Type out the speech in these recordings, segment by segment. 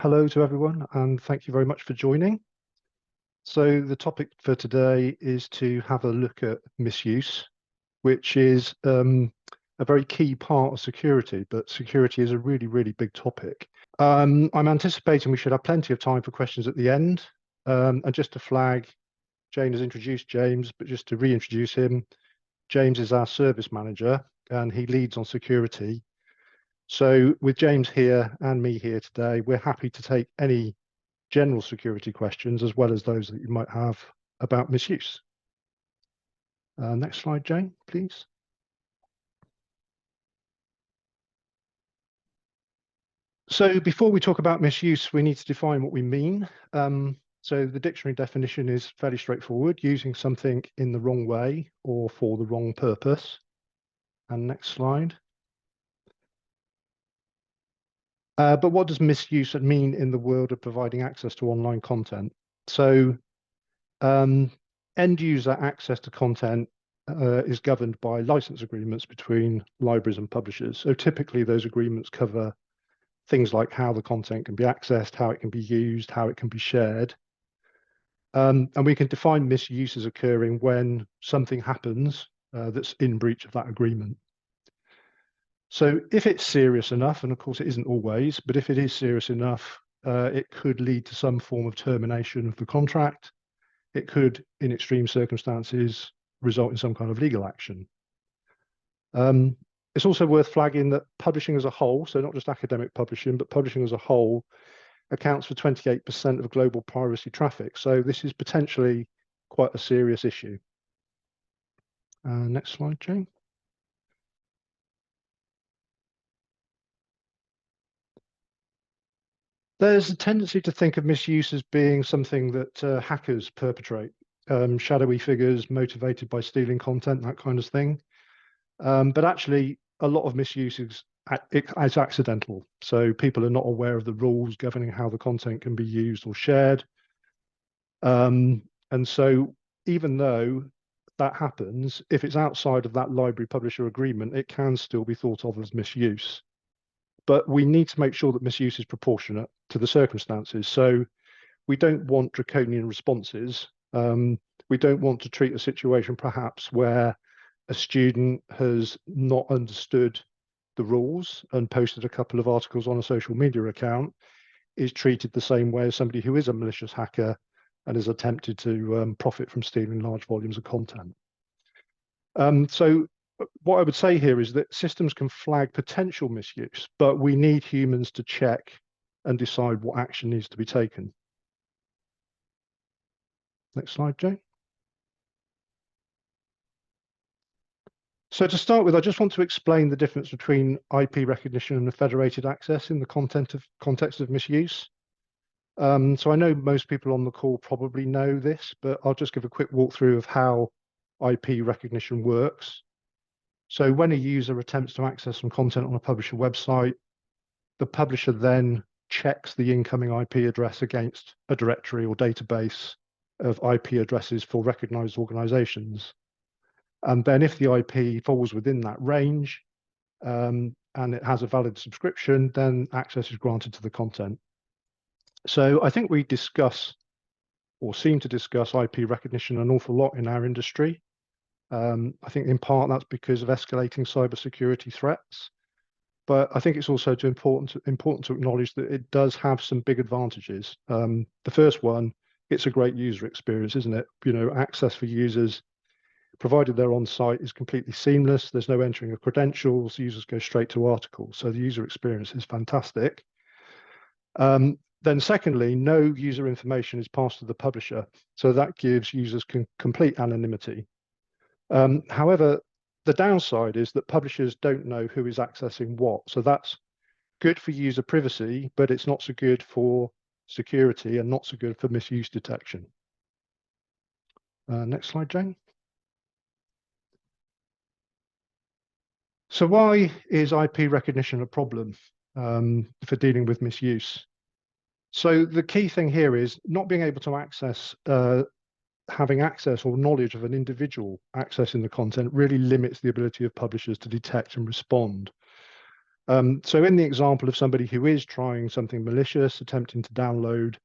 Hello to everyone, and thank you very much for joining. So the topic for today is to have a look at misuse, which is a very key part of security, but security is a really, really big topic. I'm anticipating we should have plenty of time for questions at the end. And just to flag, Jane has introduced James, but just to reintroduce him, James is our service manager and he leads on security. So with James here and me here today, we're happy to take any general security questions as well as those that you might have about misuse. Next slide, Jane, please. So before we talk about misuse, we need to define what we mean. So the dictionary definition is fairly straightforward, using something in the wrong way or for the wrong purpose. And next slide. But what does misuse mean in the world of providing access to online content? So end user access to content is governed by license agreements between libraries and publishers. So typically those agreements cover things like how the content can be accessed, how it can be used, how it can be shared. And we can define misuse as occurring when something happens that's in breach of that agreement. So if it's serious enough, and of course it isn't always, but if it is serious enough, it could lead to some form of termination of the contract. It could, in extreme circumstances, result in some kind of legal action. It's also worth flagging that publishing as a whole, so not just academic publishing, but publishing as a whole, accounts for 28% of global piracy traffic. So this is potentially quite a serious issue. Next slide, Jane. There's a tendency to think of misuse as being something that hackers perpetrate, shadowy figures motivated by stealing content, that kind of thing. But actually, a lot of misuse is accidental. So people are not aware of the rules governing how the content can be used or shared. And so even though that happens, if it's outside of that library publisher agreement, it can still be thought of as misuse. But we need to make sure that misuse is proportionate to the circumstances. So we don't want draconian responses. We don't want to treat a situation perhaps where a student has not understood the rules and posted a couple of articles on a social media account is treated the same way as somebody who is a malicious hacker and has attempted to profit from stealing large volumes of content. So what I would say here is that systems can flag potential misuse, but we need humans to check and decide what action needs to be taken. Next slide, Jane. So to start with, I just want to explain the difference between IP recognition and federated access in the context of misuse. So I know most people on the call probably know this, but I'll just give a quick walkthrough of how IP recognition works. So when a user attempts to access some content on a publisher website, the publisher then checks the incoming IP address against a directory or database of IP addresses for recognized organizations. And then if the IP falls within that range and it has a valid subscription, then access is granted to the content. So I think we discuss or seem to discuss IP recognition an awful lot in our industry. I think in part that's because of escalating cybersecurity threats. But I think it's also important to acknowledge that it does have some big advantages. The first one, it's a great user experience, isn't it? You know, access for users, provided they're on site, is completely seamless. There's no entering of credentials. Users go straight to articles. So the user experience is fantastic. Then secondly, no user information is passed to the publisher. So that gives users complete anonymity. However, the downside is that publishers don't know who is accessing what. So that's good for user privacy, but it's not so good for security and not so good for misuse detection. Next slide, Jane. So why is IP recognition a problem for dealing with misuse? So the key thing here is not being able to access, having access or knowledge of an individual accessing the content really limits the ability of publishers to detect and respond. So in the example of somebody who is trying something malicious, attempting to download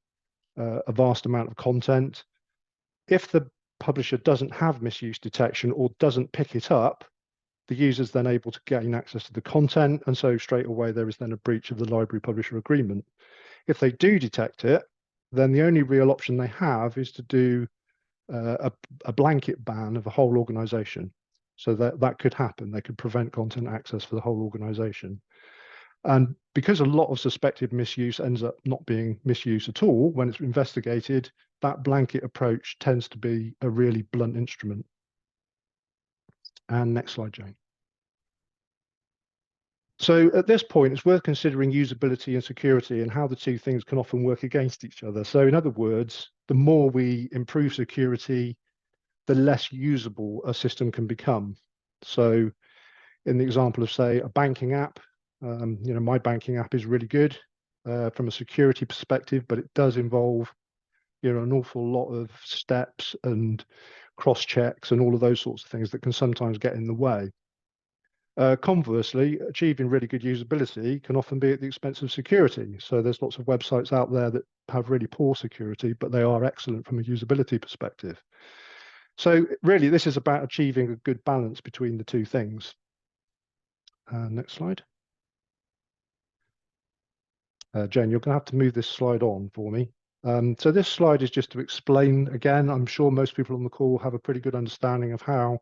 a vast amount of content, if the publisher doesn't have misuse detection or doesn't pick it up, the user's then able to gain access to the content, and so straight away there is then a breach of the library publisher agreement. If they do detect it, then the only real option they have is to do a blanket ban of a whole organization. So that could happen. They could prevent content access for the whole organization. And because a lot of suspected misuse ends up not being misuse at all, when it's investigated, that blanket approach tends to be a really blunt instrument. And next slide, Jane. So at this point, it's worth considering usability and security and how the two things can often work against each other. So in other words, the more we improve security, the less usable a system can become. So in the example of, say, a banking app, my banking app is really good from a security perspective, but it does involve, an awful lot of steps and cross checks and all of those sorts of things that can sometimes get in the way. Conversely, achieving really good usability can often be at the expense of security. So there's lots of websites out there that have really poor security, but they are excellent from a usability perspective. So really, this is about achieving a good balance between the two things. Next slide. Jane, you're going to have to move this slide on for me. So this slide is just to explain, again, I'm sure most people on the call have a pretty good understanding of how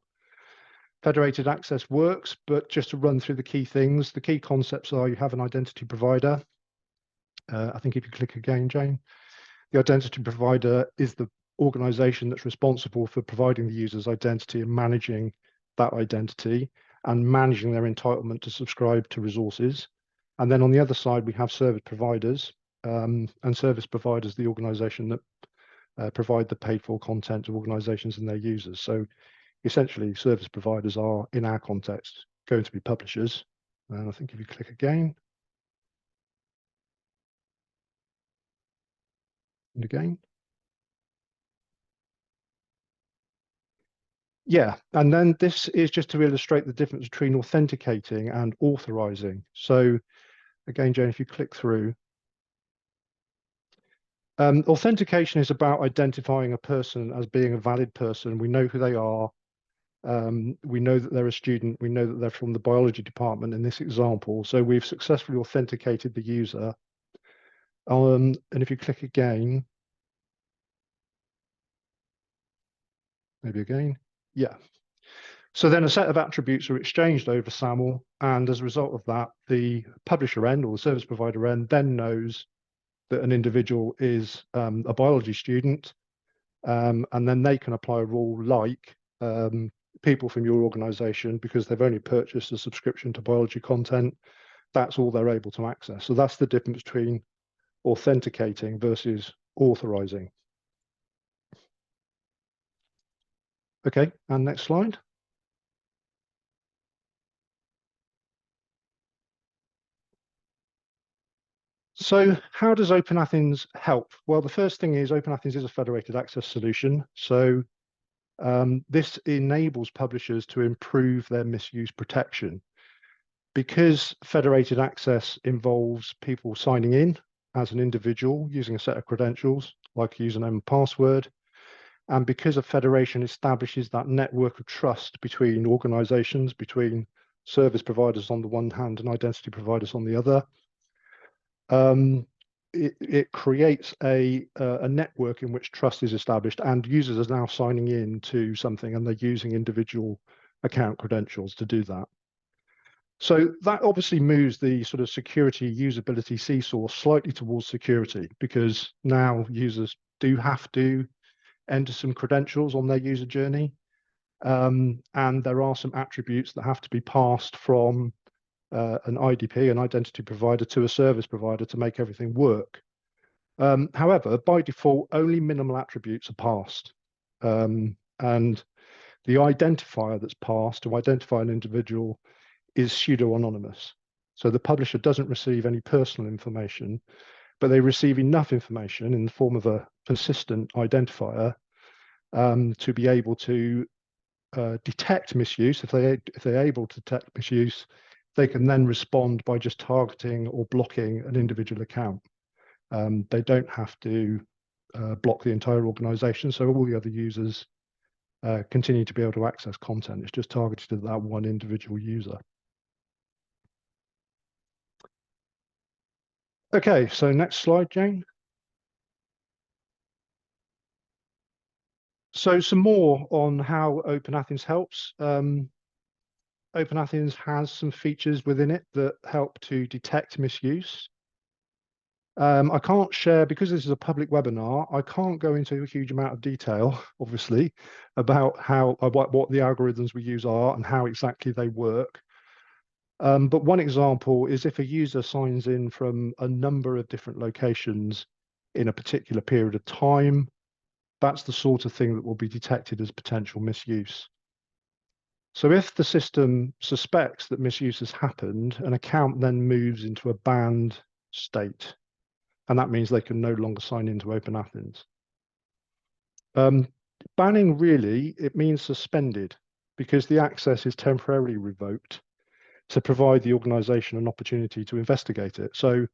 federated access works, but just to run through the key things, the key concepts are you have an identity provider. I think if you click again, Jane, the identity provider is the organization that's responsible for providing the user's identity and managing that identity and managing their entitlement to subscribe to resources. And then on the other side, we have service providers, and service providers, the organization that provide the paid for content to organizations and their users. So essentially, service providers are, in our context, going to be publishers. And I think if you click again, and again. Yeah, and then this is just to illustrate the difference between authenticating and authorizing. So again, Jane, if you click through, authentication is about identifying a person as being a valid person. We know who they are. We know that they're a student. We know that they're from the biology department in this example. So we've successfully authenticated the user. And if you click again, maybe again, yeah. So then a set of attributes are exchanged over SAML, and as a result of that, the publisher end or the service provider end then knows that an individual is a biology student, and then they can apply a rule like people from your organization, because they've only purchased a subscription to biology content, that's all they're able to access. So that's the difference between authenticating versus authorizing. Okay, and next slide. So how does OpenAthens help? Well, the first thing is OpenAthens is a federated access solution. So this enables publishers to improve their misuse protection. Because federated access involves people signing in as an individual using a set of credentials, like a username and password, and because a federation establishes that network of trust between organizations, between service providers on the one hand and identity providers on the other, it creates a network in which trust is established, and users are now signing in to something and they're using individual account credentials to do that. So that obviously moves the sort of security usability seesaw slightly towards security, because now users do have to enter some credentials on their user journey. And there are some attributes that have to be passed from an IDP, an identity provider, to a service provider to make everything work. However, by default, only minimal attributes are passed. And the identifier that's passed to identify an individual is pseudo-anonymous. So the publisher doesn't receive any personal information, but they receive enough information in the form of a persistent identifier to be able to detect misuse. If they're able to detect misuse, they can then respond by just targeting or blocking an individual account. They don't have to block the entire organization, so all the other users continue to be able to access content. It's just targeted to that one individual user. Okay, so next slide, Jane. So some more on how OpenAthens helps. OpenAthens has some features within it that help to detect misuse. I can't share, because this is a public webinar, I can't go into a huge amount of detail, obviously, about how what the algorithms we use are and how exactly they work. But one example is if a user signs in from a number of different locations in a particular period of time, that's the sort of thing that will be detected as potential misuse. So if the system suspects that misuse has happened, an account then moves into a banned state, and that means they can no longer sign into OpenAthens. Banning really, it means suspended, because the access is temporarily revoked to provide the organization an opportunity to investigate it. So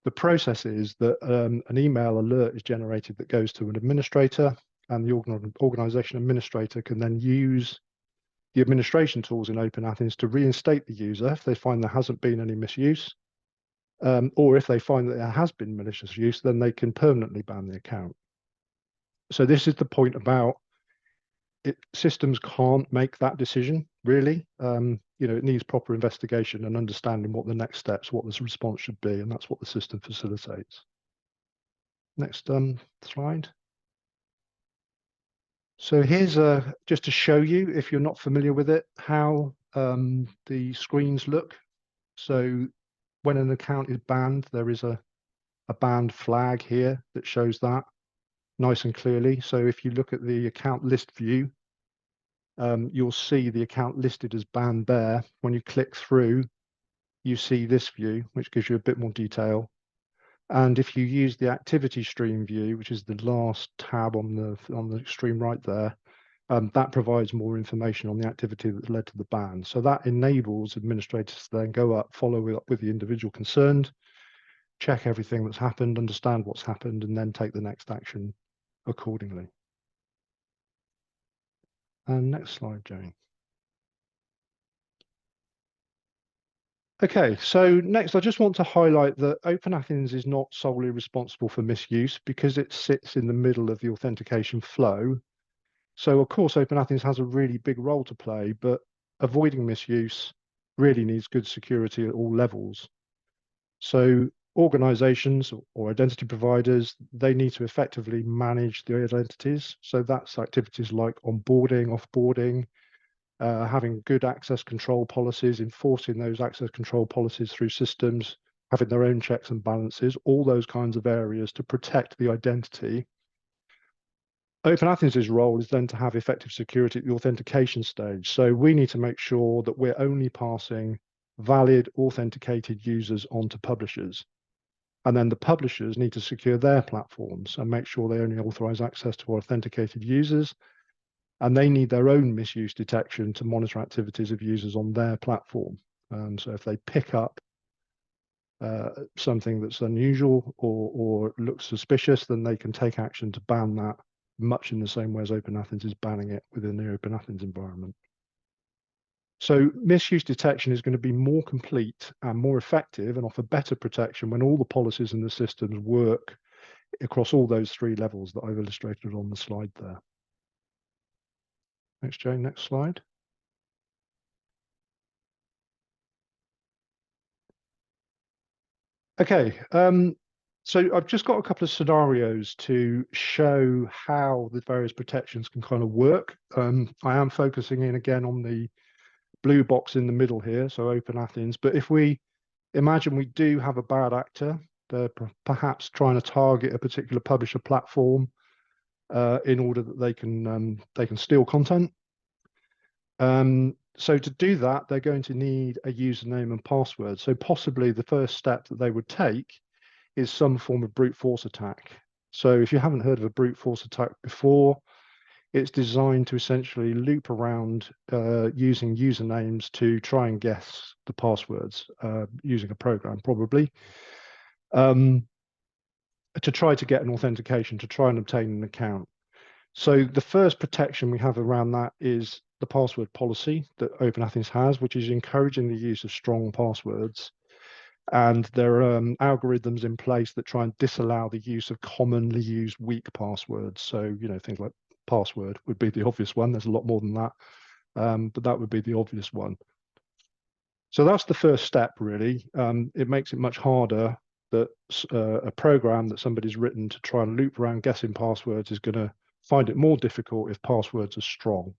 the process is that an email alert is generated that goes to an administrator, and the organization administrator can then use the administration tools in OpenAthens to reinstate the user if they find there hasn't been any misuse, or if they find that there has been malicious use, then they can permanently ban the account. So this is the point about systems can't make that decision, really. It needs proper investigation and understanding what the next steps, what the response should be, and that's what the system facilitates. Next slide. So here's just to show you, if you're not familiar with it, how the screens look. So when an account is banned, there is a banned flag here that shows that nice and clearly. So if you look at the account list view, you'll see the account listed as banned there. When you click through, you see this view, which gives you a bit more detail. And if you use the activity stream view, which is the last tab on the extreme right there, that provides more information on the activity that led to the ban. So that enables administrators to then go up, follow up with the individual concerned, check everything that's happened, understand what's happened, and then take the next action accordingly. And next slide, Jane. Okay, so next I just want to highlight that OpenAthens is not solely responsible for misuse because it sits in the middle of the authentication flow. So of course, OpenAthens has a really big role to play, but avoiding misuse really needs good security at all levels. So organizations or identity providers, they need to effectively manage the identities. So that's activities like onboarding, offboarding, having good access control policies, enforcing those access control policies through systems, having their own checks and balances, all those kinds of areas to protect the identity. OpenAthens' role is then to have effective security at the authentication stage. So we need to make sure that we're only passing valid authenticated users onto publishers. And then the publishers need to secure their platforms and make sure they only authorize access to authenticated users. And they need their own misuse detection to monitor activities of users on their platform. So if they pick up something that's unusual or looks suspicious, then they can take action to ban that, much in the same way as OpenAthens is banning it within the OpenAthens environment. So misuse detection is going to be more complete and more effective and offer better protection when all the policies in the systems work across all those three levels that I've illustrated on the slide there. Thanks, Jane. Next slide. Okay, so I've just got a couple of scenarios to show how the various protections can kind of work. I am focusing in again on the blue box in the middle here, so OpenAthens. But if we imagine we do have a bad actor, they're perhaps trying to target a particular publisher platform in order that they can steal content. So to do that, they're going to need a username and password. So possibly the first step that they would take is some form of brute force attack. So if you haven't heard of a brute force attack before, It's designed to essentially loop around using usernames to try and guess the passwords using a program, probably, to try to get an authentication, to try and obtain an account. So the first protection we have around that is the password policy that OpenAthens has, which is encouraging the use of strong passwords. And there are algorithms in place that try and disallow the use of commonly used weak passwords. So, things like password would be the obvious one. There's a lot more than that, but that would be the obvious one. So that's the first step, really. It makes it much harder that a program that somebody's written to try and loop around guessing passwords is going to find it more difficult if passwords are strong.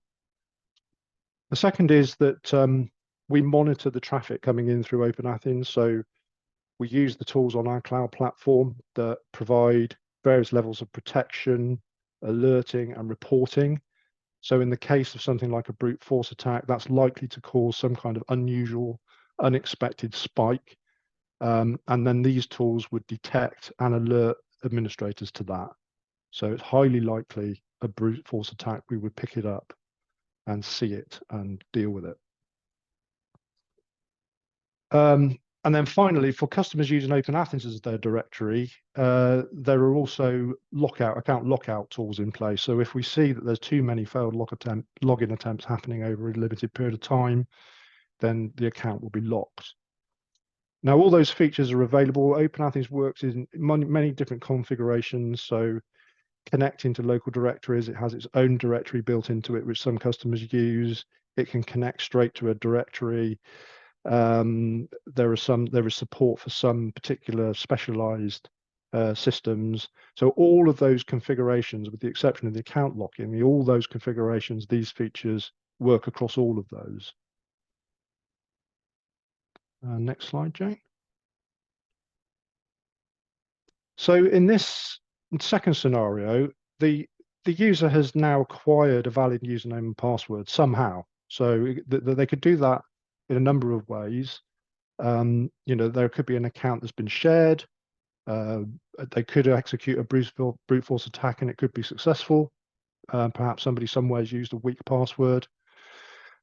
The second is that we monitor the traffic coming in through OpenAthens. So we use the tools on our cloud platform that provide various levels of protection, alerting, and reporting. So in the case of something like a brute force attack, that's likely to cause some kind of unusual, unexpected spike. And then these tools would detect and alert administrators to that. So it's highly likely a brute force attack, we would pick it up and see it and deal with it. And then finally, for customers using OpenAthens as their directory, there are also account lockout tools in place. So if we see that there's too many failed login attempts happening over a limited period of time, then the account will be locked. Now, all those features are available. OpenAthens works in many different configurations. So connecting to local directories, it has its own directory built into it, which some customers use. It can connect straight to a directory. There is support for some particular specialized systems. So all of those configurations, with the exception of the account lock-in, all those configurations, these features work across all of those. Next slide, Jane. So in this second scenario, the user has now acquired a valid username and password somehow. So they could do that in a number of ways. There could be an account that's been shared. They could execute a brute force attack and it could be successful. Perhaps somebody somewhere has used a weak password.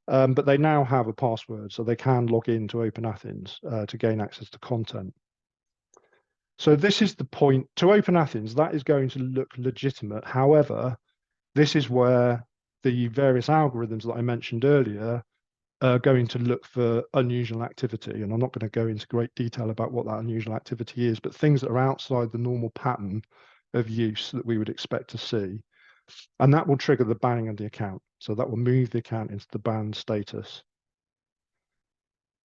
But they now have a password, so they can log into OpenAthens to gain access to content. So this is the point. To OpenAthens, that is going to look legitimate. However, this is where the various algorithms that I mentioned earlier are going to look for unusual activity. And I'm not going to go into great detail about what that unusual activity is, but things that are outside the normal pattern of use that we would expect to see. And that will trigger the banning of the account. So that will move the account into the banned status.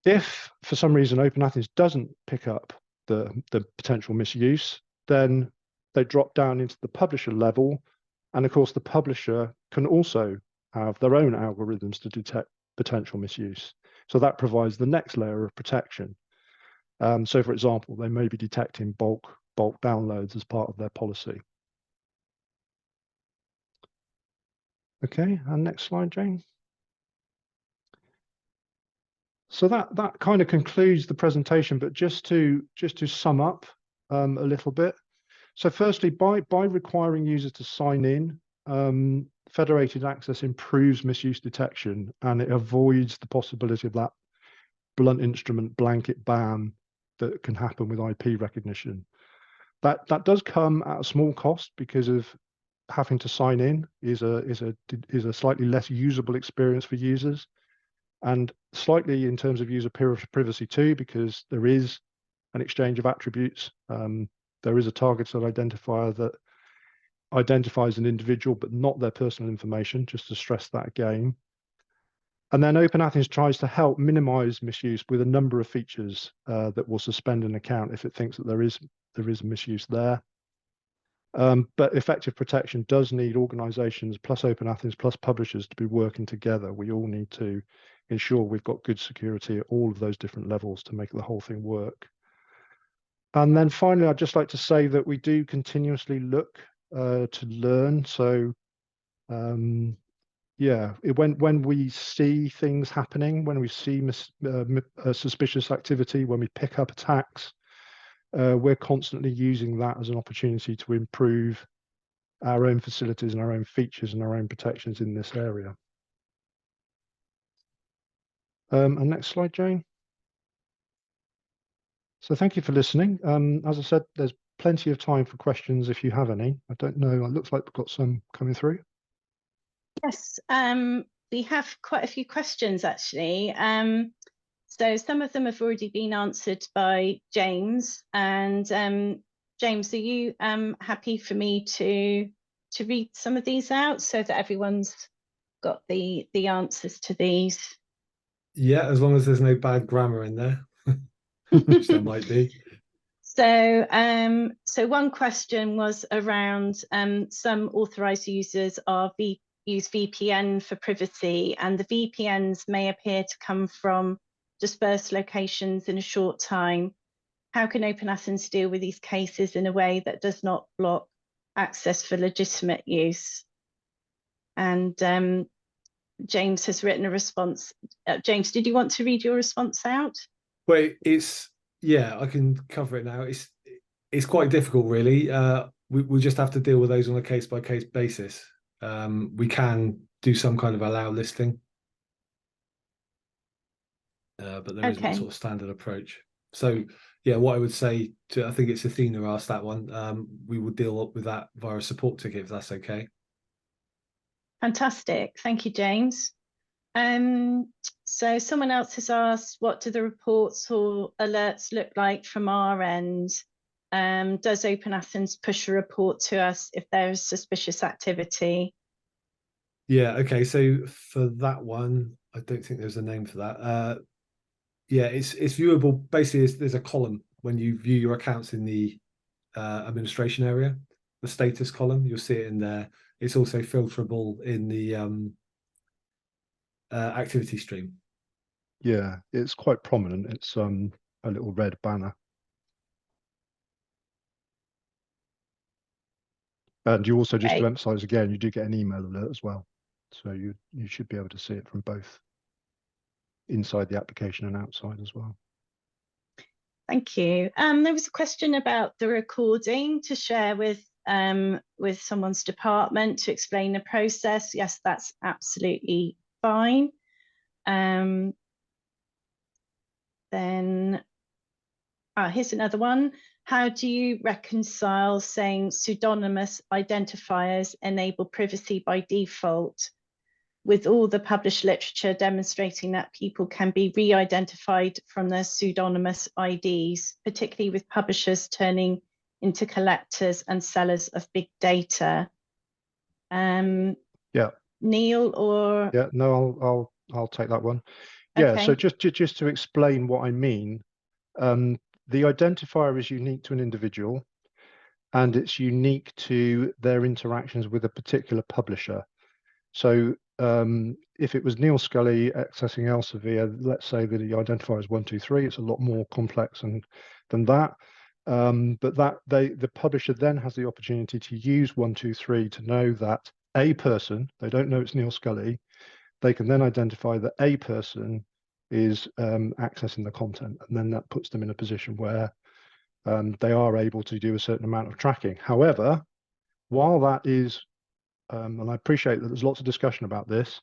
If for some reason OpenAthens doesn't pick up the potential misuse, then they drop down into the publisher level. And of course, the publisher can also have their own algorithms to detect potential misuse. So that provides the next layer of protection. So for example, they may be detecting bulk downloads as part of their policy. Okay, and next slide, Jane. So that kind of concludes the presentation, but just to sum up a little bit. So firstly, by requiring users to sign in, federated access improves misuse detection and it avoids the possibility of that blunt instrument blanket ban that can happen with IP recognition. That does come at a small cost because of having to sign in is a slightly less usable experience for users. And slightly in terms of user privacy too, because there is an exchange of attributes. There is a targeted identifier that identifies an individual, but not their personal information, just to stress that again. And then OpenAthens tries to help minimize misuse with a number of features that will suspend an account if it thinks that there is misuse there. But effective protection does need organizations plus OpenAthens plus publishers to be working together. We all need to ensure we've got good security at all of those different levels to make the whole thing work. And then finally, I'd just like to say that we do continuously look to learn. So yeah, when we see things happening, when we see suspicious activity, when we pick up attacks, we're constantly using that as an opportunity to improve our own facilities and our own features and our own protections in this area. And next slide, Jane. So thank you for listening. As I said, there's plenty of time for questions if you have any. I don't know, it looks like we've got some coming through. Yes, we have quite a few questions actually. So some of them have already been answered by James. And James, are you happy for me to read some of these out so that everyone's got the answers to these? Yeah, as long as there's no bad grammar in there, which there might be. So, so one question was around some authorized users use VPN for privacy, and the VPNs may appear to come from dispersed locations in a short time. How can OpenAthens deal with these cases in a way that does not block access for legitimate use? And James has written a response. James, did you want to read your response out? Well, yeah, I can cover it now. It's quite difficult, really. We just have to deal with those on a case-by-case basis. We can do some kind of allow listing, but there isn't a sort of standard approach. So, yeah, what I would say I think it's Athena asked that one. We will deal with that via a support ticket if that's okay. Fantastic, thank you, James. So someone else has asked, what do the reports or alerts look like from our end? Does OpenAthens push a report to us if there is suspicious activity? Yeah, okay, so for that one, I don't think there's a name for that. Yeah, it's viewable. Basically, there's a column when you view your accounts in the administration area, the status column, you'll see it in there. It's also filterable in the activity stream. Yeah, it's quite prominent. It's a little red banner. And you also, just to emphasize again, you do get an email alert as well. So you should be able to see it from both inside the application and outside as well. Thank you. There was a question about the recording to share with someone's department to explain the process. Yes, that's absolutely fine. Then here's another one. How do you reconcile saying pseudonymous identifiers enable privacy by default with all the published literature demonstrating that people can be re-identified from their pseudonymous IDs, particularly with publishers turning into collectors and sellers of big data? Yeah. Neil, or? Yeah, no, I'll take that one. Yeah, okay. So just to explain what I mean, the identifier is unique to an individual and it's unique to their interactions with a particular publisher. So if it was Neil Scully accessing Elsevier, let's say that the identifier is 123, it's a lot more complex than that. But the publisher then has the opportunity to use 123 to know that a person, they don't know it's Neil Scully, they can then identify that a person is accessing the content, and then that puts them in a position where they are able to do a certain amount of tracking. However, while that is, and I appreciate that there's lots of discussion about this,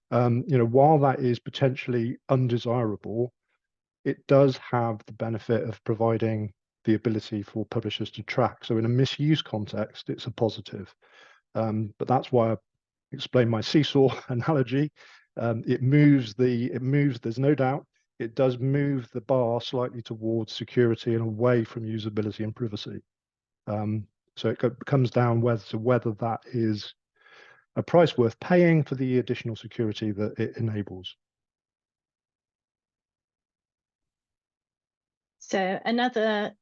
while that is potentially undesirable, it does have the benefit of providing the ability for publishers to track. So in a misuse context, it's a positive. But that's why I explained my seesaw analogy. There's no doubt, it does move the bar slightly towards security and away from usability and privacy. So it comes down to whether that is a price worth paying for the additional security that it enables. So another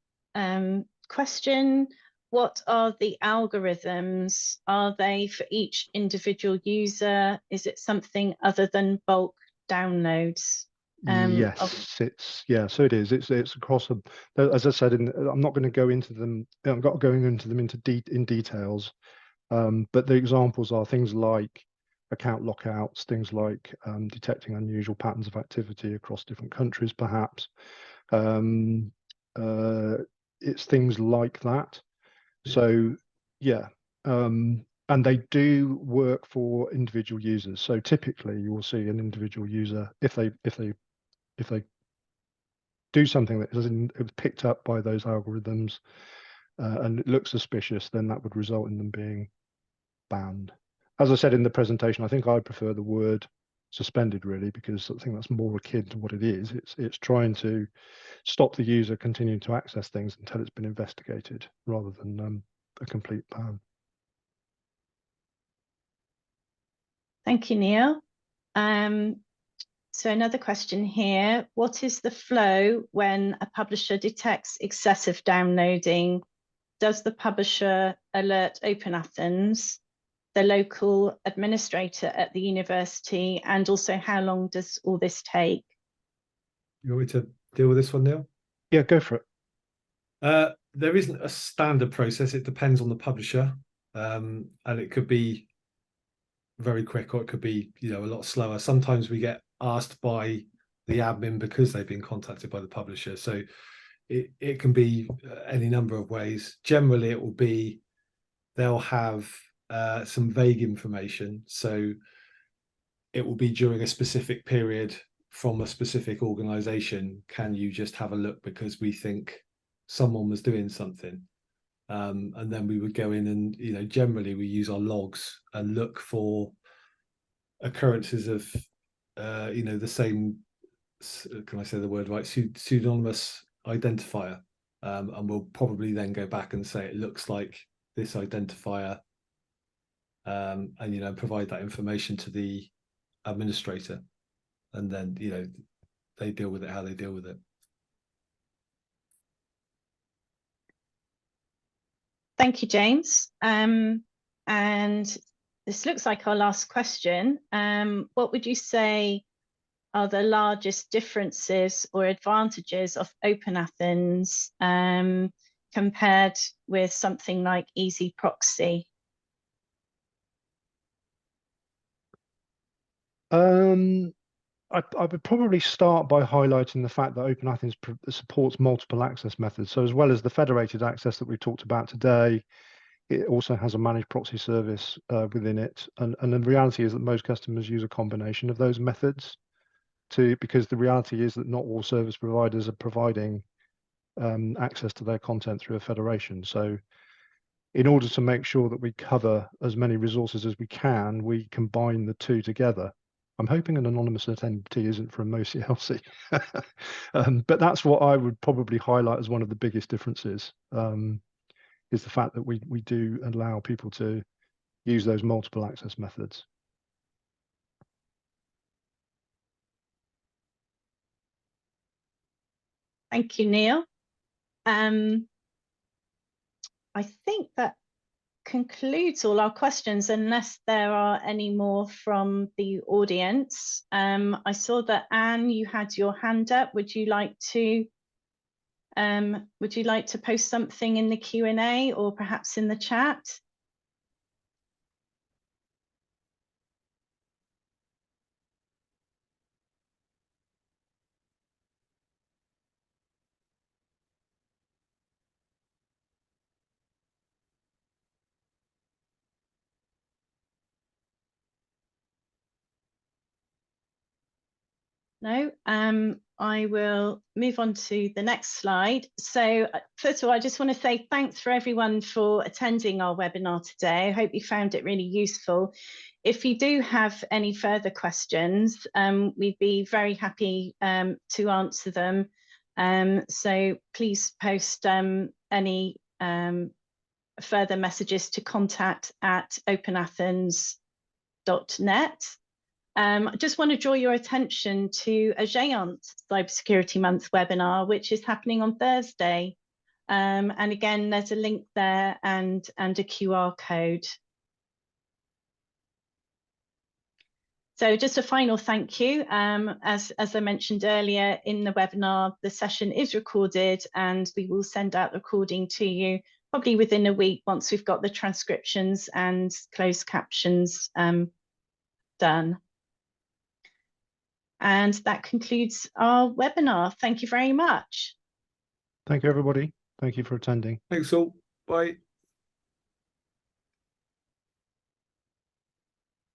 question, what are the algorithms? Are they for each individual user? Is it something other than bulk downloads? So it is. It's across as I said, I'm not going to go into them. I'm not going into them in details. But the examples are things like account lockouts, things like detecting unusual patterns of activity across different countries, perhaps. It's things like that. So, yeah, And they do work for individual users. So typically you will see an individual user, if they do something that it was picked up by those algorithms and it looks suspicious, then that would result in them being banned. As I said in the presentation, I think I prefer the word suspended really, because I think that's more akin to what it is. It's trying to stop the user continuing to access things until it's been investigated, rather than a complete ban. Thank you, Neil. So another question here: what is the flow when a publisher detects excessive downloading? Does the publisher alert OpenAthens, the local administrator at the university, and also how long does all this take? You want me to deal with this one, Neil? Yeah, go for it. There isn't a standard process. It depends on the publisher, and it could be very quick or it could be, a lot slower. Sometimes we get asked by the admin because they've been contacted by the publisher. So it can be any number of ways. Generally, it will be they'll have some vague information. So it will be during a specific period from a specific organization. Can you just have a look because we think someone was doing something? And then we would go in and, generally we use our logs and look for occurrences of, the same, can I say the word right, pseudonymous identifier. And we'll probably then go back and say, it looks like this identifier, and, provide that information to the administrator. And then, they deal with it how they deal with it. Thank you, James. And this looks like our last question. What would you say are the largest differences or advantages of OpenAthens compared with something like Easy Proxy? I would probably start by highlighting the fact that OpenAthens supports multiple access methods. So as well as the federated access that we've talked about today, it also has a managed proxy service within it. And the reality is that most customers use a combination of those methods because the reality is that not all service providers are providing access to their content through a federation. So in order to make sure that we cover as many resources as we can, we combine the two together. I'm hoping an anonymous attendee isn't from OCLC, but that's what I would probably highlight as one of the biggest differences, is the fact that we do allow people to use those multiple access methods. Thank you, Neil. I think that concludes all our questions, unless there are any more from the audience. I saw that Anne, you had your hand up. Would you like to post something in the Q&A or perhaps in the chat? No, I will move on to the next slide. So first of all, I just want to say thanks for everyone for attending our webinar today. I hope you found it really useful. If you do have any further questions, we'd be very happy to answer them. So please post any further messages to contact@openathens.net. I just want to draw your attention to a Géant Cybersecurity Month webinar, which is happening on Thursday. And again, there's a link there and a QR code. So just a final thank you. As I mentioned earlier in the webinar, the session is recorded and we will send out the recording to you probably within a week once we've got the transcriptions and closed captions done. And that concludes our webinar. Thank you very much. Thank you, everybody. Thank you for attending. Thanks all. Bye.